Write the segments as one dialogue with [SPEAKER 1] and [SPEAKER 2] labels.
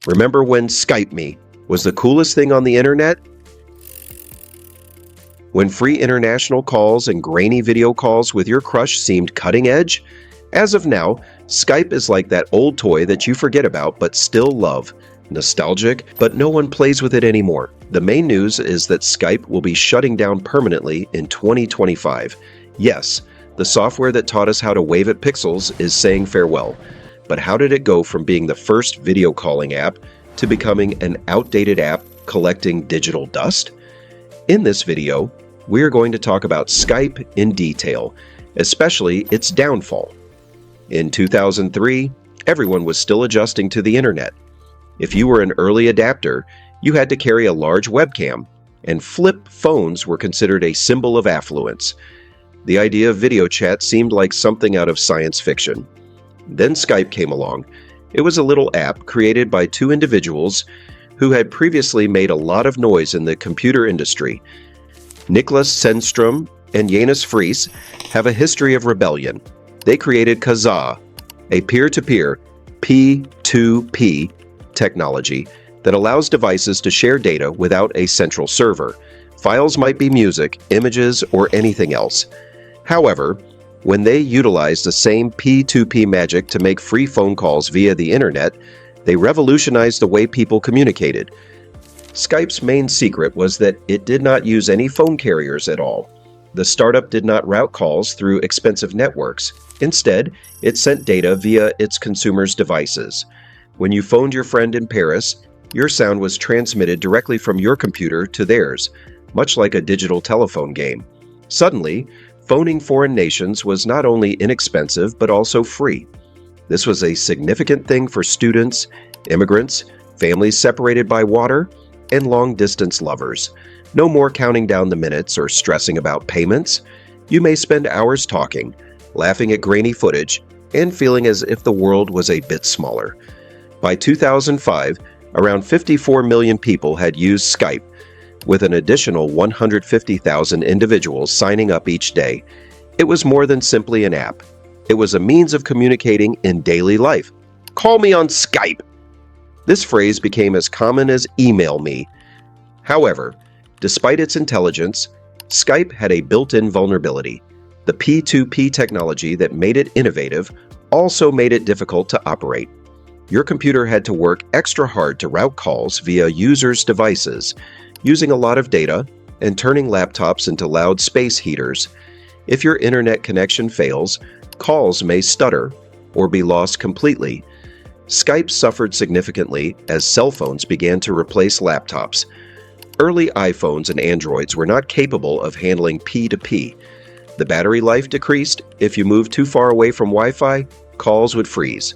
[SPEAKER 1] Remember when Skype Me was the coolest thing on the internet? When free international calls and grainy video calls with your crush seemed cutting edge? As of now, Skype is like that old toy that you forget about but still love. Nostalgic, but no one plays with it anymore. The main news is that Skype will be shutting down permanently in 2025. Yes, the software that taught us how to wave at pixels is saying farewell. But how did it go from being the first video calling app to becoming an outdated app collecting digital dust? In this video, we are going to talk about Skype in detail, especially its downfall. In 2003, everyone was still adjusting to the internet. If you were an early adapter, you had to carry a large webcam, and flip phones were considered a symbol of affluence. The idea of video chat seemed like something out of science fiction. Then Skype came along. It was a little app created by two individuals who had previously made a lot of noise in the computer industry. Niklas Zennström and Jonas Friis have a history of rebellion. They created Kazaa, a peer-to-peer P2P technology that allows devices to share data without a central server. Files might be music, images, or anything else. However, when they utilized the same P2P magic to make free phone calls via the internet, they revolutionized the way people communicated. Skype's main secret was that it did not use any phone carriers at all. The startup did not route calls through expensive networks. Instead, it sent data via its consumers' devices. When you phoned your friend in Paris, your sound was transmitted directly from your computer to theirs, much like a digital telephone game. Suddenly, phoning foreign nations was not only inexpensive but also free. This was a significant thing for students, immigrants, families separated by water, and long-distance lovers. No more counting down the minutes or stressing about payments. You may spend hours talking, laughing at grainy footage, and feeling as if the world was a bit smaller. By 2005, around 54 million people had used Skype, with an additional 150,000 individuals signing up each day. It was more than simply an app. It was a means of communicating in daily life. Call me on Skype! This phrase became as common as email me. However, despite its intelligence, Skype had a built-in vulnerability. The P2P technology that made it innovative also made it difficult to operate. Your computer had to work extra hard to route calls via users' devices, using a lot of data and turning laptops into loud space heaters. If your internet connection fails, calls may stutter or be lost completely. Skype suffered significantly as cell phones began to replace laptops. Early iPhones and Androids were not capable of handling P2P. The battery life decreased. If you moved too far away from Wi-Fi, calls would freeze.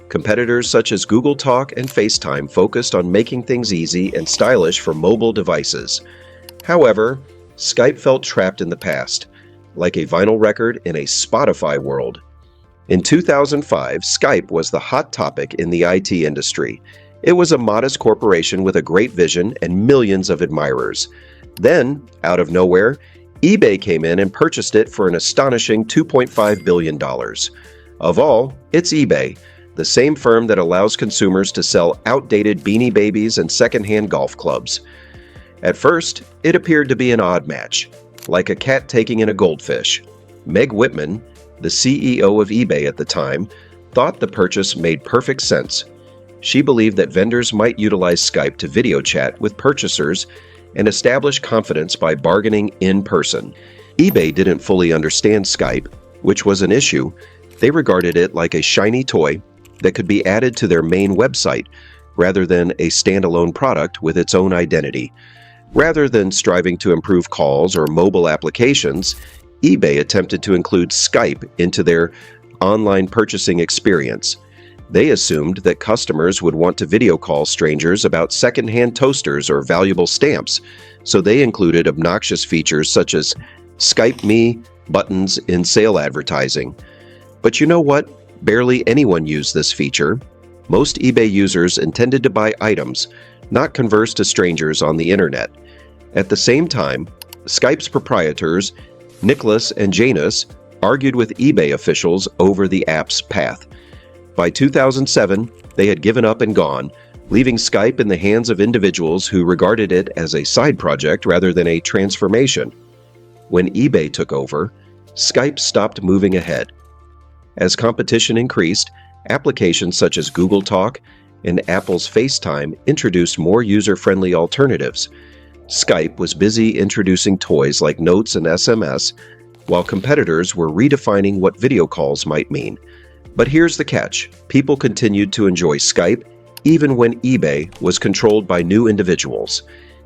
[SPEAKER 1] Competitors such as Google Talk and FaceTime focused on making things easy and stylish for mobile devices. However, Skype felt trapped in the past, like a vinyl record in a Spotify world. In 2005, Skype was the hot topic in the IT industry. It was a modest corporation with a great vision and millions of admirers. Then, out of nowhere, eBay came in and purchased it for an astonishing $2.5 billion. Of all, it's eBay, the same firm that allows consumers to sell outdated Beanie Babies and secondhand golf clubs. At first, it appeared to be an odd match, like a cat taking in a goldfish. Meg Whitman, the CEO of eBay at the time, thought the purchase made perfect sense. She believed that vendors might utilize Skype to video chat with purchasers and establish confidence by bargaining in person. eBay didn't fully understand Skype, which was an issue. They regarded it like a shiny toy that could be added to their main website, rather than a standalone product with its own identity. Rather than striving to improve calls or mobile applications, eBay attempted to include Skype into their online purchasing experience. They assumed that customers would want to video call strangers about secondhand toasters or valuable stamps, so they included obnoxious features such as Skype Me buttons in sale advertising. But you know what? Barely anyone used this feature. Most eBay users intended to buy items, not converse to strangers on the internet. At the same time, Skype's proprietors, Niklas and Jonas, argued with eBay officials over the app's path. By 2007, they had given up and gone, leaving Skype in the hands of individuals who regarded it as a side project rather than a transformation. When eBay took over, Skype stopped moving ahead. As competition increased, applications such as Google Talk and Apple's FaceTime introduced more user-friendly alternatives. Skype was busy introducing toys like Notes and SMS, while competitors were redefining what video calls might mean. But here's the catch: people continued to enjoy Skype even when eBay was controlled by new individuals.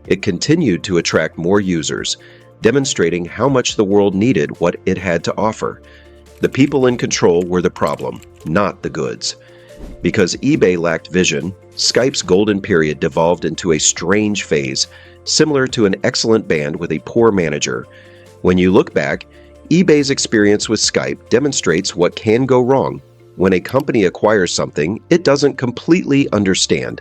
[SPEAKER 1] It continued to attract more users, demonstrating how much the world needed what it had to offer. The people in control were the problem, not the goods. Because eBay lacked vision, Skype's golden period devolved into a strange phase, similar to an excellent band with a poor manager. When you look back, eBay's experience with Skype demonstrates what can go wrong. When a company acquires something it doesn't completely understand.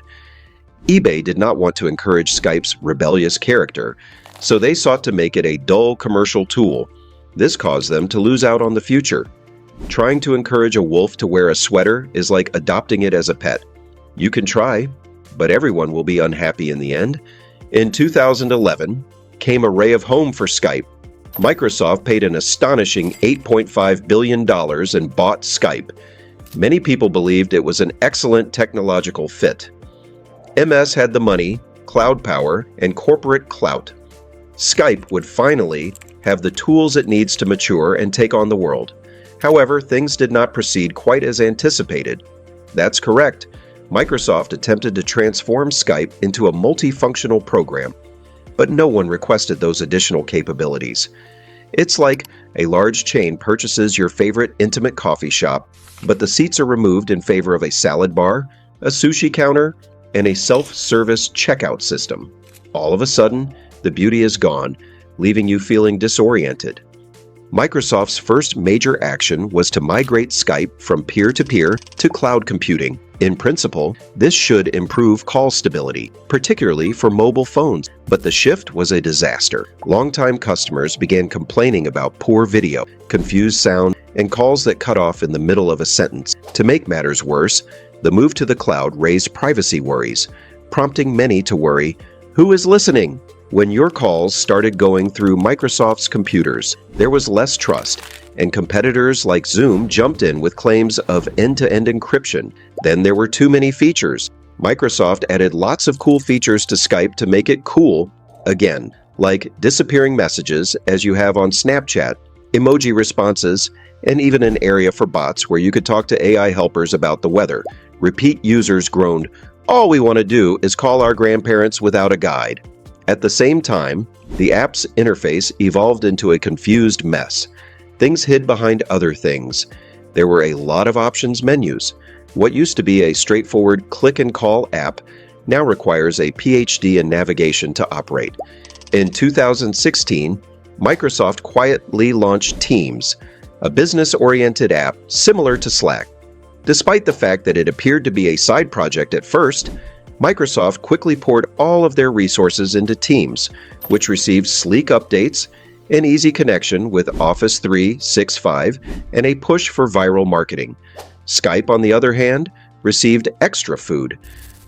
[SPEAKER 1] eBay did not want to encourage Skype's rebellious character, so they sought to make it a dull commercial tool. This caused them to lose out on the future. Trying to encourage a wolf to wear a sweater is like adopting it as a pet. You can try, but everyone will be unhappy in the end. In 2011 came a ray of hope for Skype. Microsoft paid an astonishing $8.5 billion and bought Skype. Many people believed it was an excellent technological fit. MS had the money, cloud power, and corporate clout. Skype would finally have the tools it needs to mature and take on the world. However, things did not proceed quite as anticipated. That's correct. Microsoft attempted to transform Skype into a multifunctional program, but no one requested those additional capabilities. It's like a large chain purchases your favorite intimate coffee shop, but the seats are removed in favor of a salad bar, a sushi counter, and a self-service checkout system. All of a sudden, the beauty is gone, leaving you feeling disoriented. Microsoft's first major action was to migrate Skype from peer-to-peer to cloud computing. In principle, this should improve call stability, particularly for mobile phones, but the shift was a disaster. Longtime customers began complaining about poor video, confused sound, and calls that cut off in the middle of a sentence. To make matters worse, the move to the cloud raised privacy worries, prompting many to worry, who is listening? When your calls started going through Microsoft's computers, there was less trust, and competitors like Zoom jumped in with claims of end-to-end encryption. Then there were too many features. Microsoft added lots of cool features to Skype to make it cool again, like disappearing messages as you have on Snapchat, emoji responses, and even an area for bots where you could talk to AI helpers about the weather. Repeat users groaned, "All we want to do is call our grandparents without a guide." At the same time, the app's interface evolved into a confused mess. Things hid behind other things. There were a lot of options menus. What used to be a straightforward click-and-call app now requires a PhD in navigation to operate. In 2016, Microsoft quietly launched Teams, a business-oriented app similar to Slack. Despite the fact that it appeared to be a side project at first, Microsoft quickly poured all of their resources into Teams, which received sleek updates, an easy connection with Office 365, and a push for viral marketing. Skype, on the other hand, received extra food.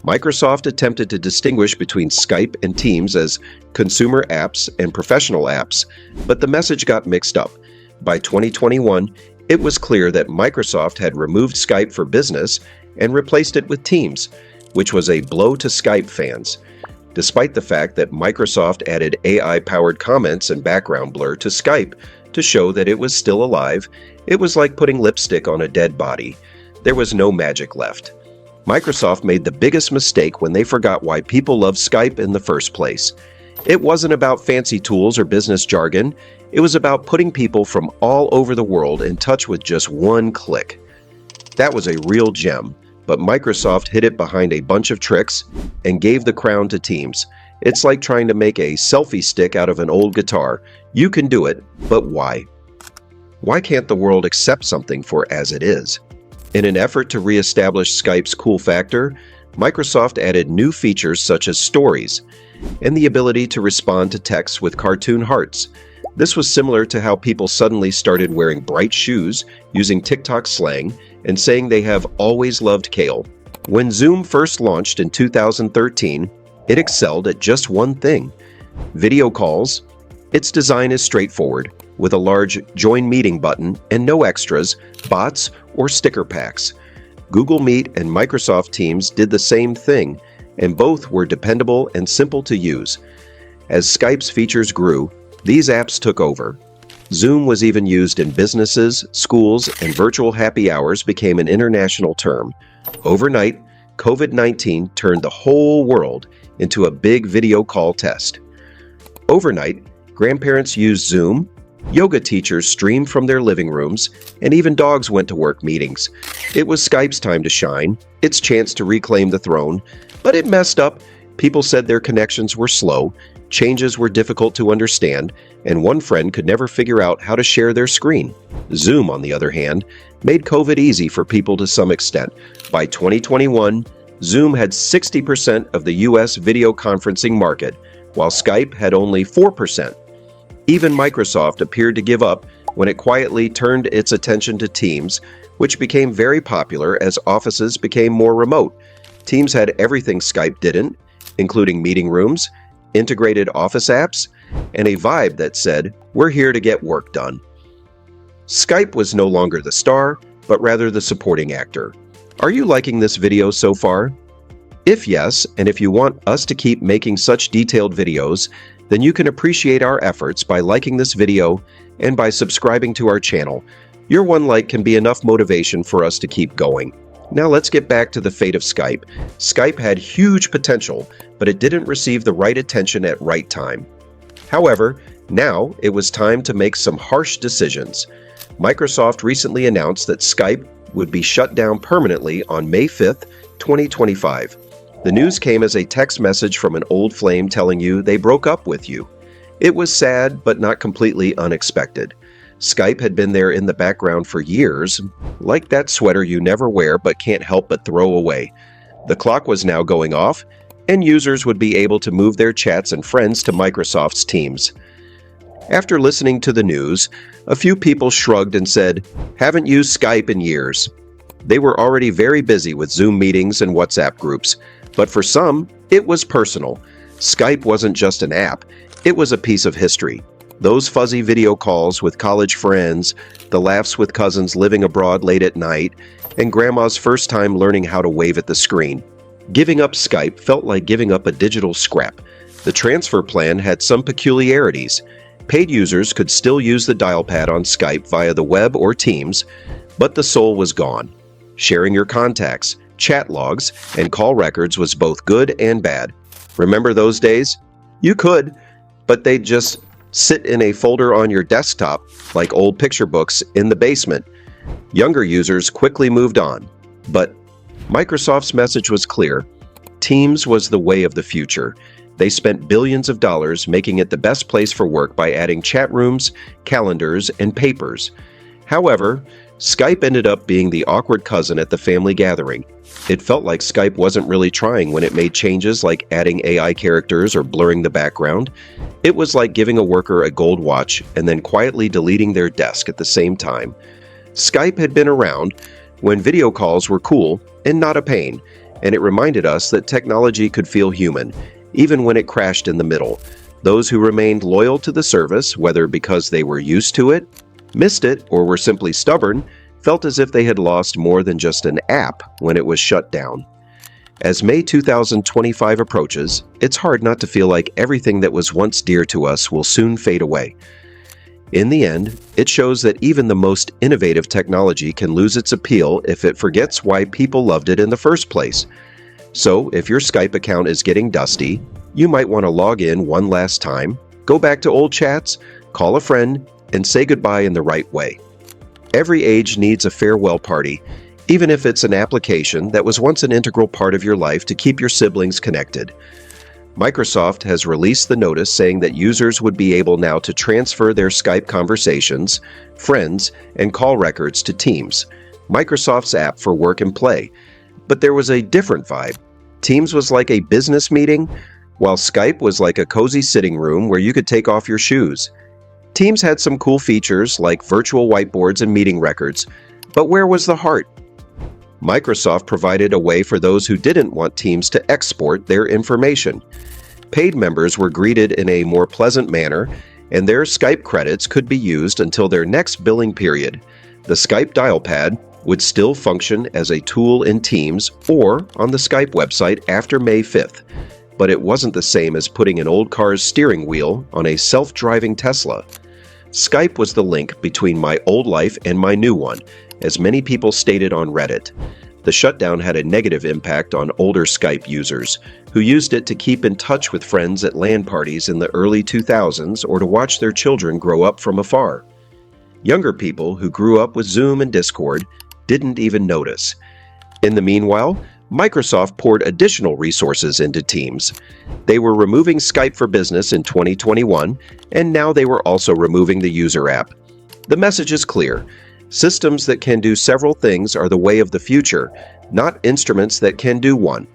[SPEAKER 1] Microsoft attempted to distinguish between Skype and Teams as consumer apps and professional apps, but the message got mixed up. By 2021, it was clear that Microsoft had removed Skype for Business and replaced it with Teams, which was a blow to Skype fans. Despite the fact that Microsoft added AI-powered comments and background blur to Skype to show that it was still alive, it was like putting lipstick on a dead body. There was no magic left. Microsoft made the biggest mistake when they forgot why people loved Skype in the first place. It wasn't about fancy tools or business jargon. It was about putting people from all over the world in touch with just one click. That was a real gem. But Microsoft hid it behind a bunch of tricks and gave the crown to Teams. It's like trying to make a selfie stick out of an old guitar. You can do it, but why? Why can't the world accept something for as it is? In an effort to reestablish Skype's cool factor, Microsoft added new features such as stories and the ability to respond to texts with cartoon hearts. This was similar to how people suddenly started wearing bright shoes, using TikTok slang, and saying they have always loved kale. When Zoom first launched in 2013, it excelled at just one thing: video calls. Its design is straightforward, with a large Join Meeting button and no extras, bots, or sticker packs. Google Meet and Microsoft Teams did the same thing, and both were dependable and simple to use. As Skype's features grew, these apps took over. Zoom was even used in businesses, schools, and virtual happy hours became an international term. Overnight, COVID-19 turned the whole world into a big video call test. Overnight, grandparents used Zoom, yoga teachers streamed from their living rooms, and even dogs went to work meetings. It was Skype's time to shine, its chance to reclaim the throne, but it messed up. People said their connections were slow, changes were difficult to understand, and one friend could never figure out how to share their screen. Zoom, on the other hand, made COVID easy for people to some extent. By 2021, Zoom had 60% of the US video conferencing market, while Skype had only 4%. Even Microsoft appeared to give up when it quietly turned its attention to Teams, which became very popular as offices became more remote. Teams had everything Skype didn't, including meeting rooms, integrated office apps, and a vibe that said, "We're here to get work done." Skype was no longer the star, but rather the supporting actor. Are you liking this video so far? If yes, and if you want us to keep making such detailed videos, then you can appreciate our efforts by liking this video and by subscribing to our channel. Your one like can be enough motivation for us to keep going. Now let's get back to the fate of Skype. Skype had huge potential, but it didn't receive the right attention at right time. However, now it was time to make some harsh decisions. Microsoft recently announced that Skype would be shut down permanently on May 5th, 2025. The news came as a text message from an old flame telling you they broke up with you. It was sad, but not completely unexpected. Skype had been there in the background for years, like that sweater you never wear but can't help but throw away. The clock was now going off, and users would be able to move their chats and friends to Microsoft's Teams. After listening to the news, a few people shrugged and said, "Haven't used Skype in years." They were already very busy with Zoom meetings and WhatsApp groups, but for some, it was personal. Skype wasn't just an app, it was a piece of history. Those fuzzy video calls with college friends, the laughs with cousins living abroad late at night, and grandma's first time learning how to wave at the screen. Giving up Skype felt like giving up a digital scrap. The transfer plan had some peculiarities. Paid users could still use the dial pad on Skype via the web or Teams, but the soul was gone. Sharing your contacts, chat logs, and call records was both good and bad. Remember those days? You could, but they'd just sit in a folder on your desktop like old picture books in the basement. Younger users quickly moved on, but Microsoft's message was clear. Teams was the way of the future. They spent billions of dollars making it the best place for work by adding chat rooms, calendars, and papers. However, Skype ended up being the awkward cousin at the family gathering. It felt like Skype wasn't really trying when it made changes like adding AI characters or blurring the background. It was like giving a worker a gold watch and then quietly deleting their desk at the same time. Skype had been around when video calls were cool and not a pain, and it reminded us that technology could feel human, even when it crashed in the middle. Those who remained loyal to the service, whether because they were used to it, missed it, or were simply stubborn, felt as if they had lost more than just an app when it was shut down. As May 2025 approaches, it's hard not to feel like everything that was once dear to us will soon fade away. In the end, it shows that even the most innovative technology can lose its appeal if it forgets why people loved it in the first place. So, if your Skype account is getting dusty, you might want to log in one last time, go back to old chats, call a friend, and say goodbye in the right way. Every age needs a farewell party, even if it's an application that was once an integral part of your life to keep your siblings connected. Microsoft has released the notice saying that users would be able now to transfer their Skype conversations, friends, and call records to Teams, Microsoft's app for work and play. But there was a different vibe. Teams was like a business meeting, while Skype was like a cozy sitting room where you could take off your shoes. Teams had some cool features like virtual whiteboards and meeting records, but where was the heart? Microsoft provided a way for those who didn't want Teams to export their information. Paid members were greeted in a more pleasant manner, and their Skype credits could be used until their next billing period. The Skype dial pad would still function as a tool in Teams or on the Skype website after May 5th, but it wasn't the same as putting an old car's steering wheel on a self-driving Tesla. Skype was the link between my old life and my new one, as many people stated on Reddit. The shutdown had a negative impact on older Skype users, who used it to keep in touch with friends at LAN parties in the early 2000s or to watch their children grow up from afar. Younger people who grew up with Zoom and Discord didn't even notice. In the meanwhile, Microsoft poured additional resources into Teams. They were removing Skype for Business in 2021, and now they were also removing the user app. The message is clear. Systems that can do several things are the way of the future, not instruments that can do one.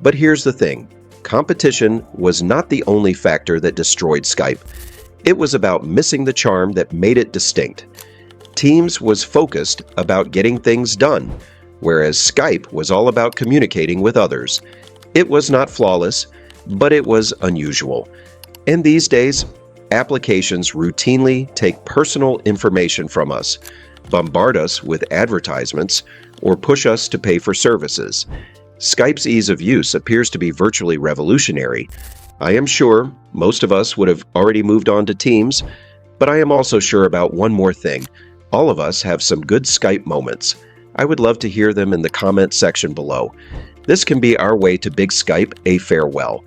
[SPEAKER 1] But here's the thing. Competition was not the only factor that destroyed Skype. It was about missing the charm that made it distinct. Teams was focused about getting things done, whereas Skype was all about communicating with others. It was not flawless, but it was unusual. And these days, applications routinely take personal information from us, bombard us with advertisements, or push us to pay for services. Skype's ease of use appears to be virtually revolutionary. I am sure most of us would have already moved on to Teams, but I am also sure about one more thing. All of us have some good Skype moments. I would love to hear them in the comments section below. This can be our way to big Skype a farewell.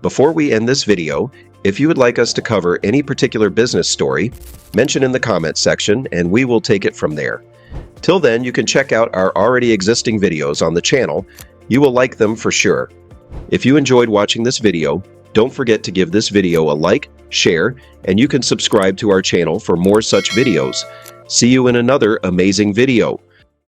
[SPEAKER 1] Before we end this video, if you would like us to cover any particular business story, mention in the comments section and we will take it from there. Till then, you can check out our already existing videos on the channel. You will like them for sure. If you enjoyed watching this video, don't forget to give this video a like, share, and you can subscribe to our channel for more such videos. See you in another amazing video.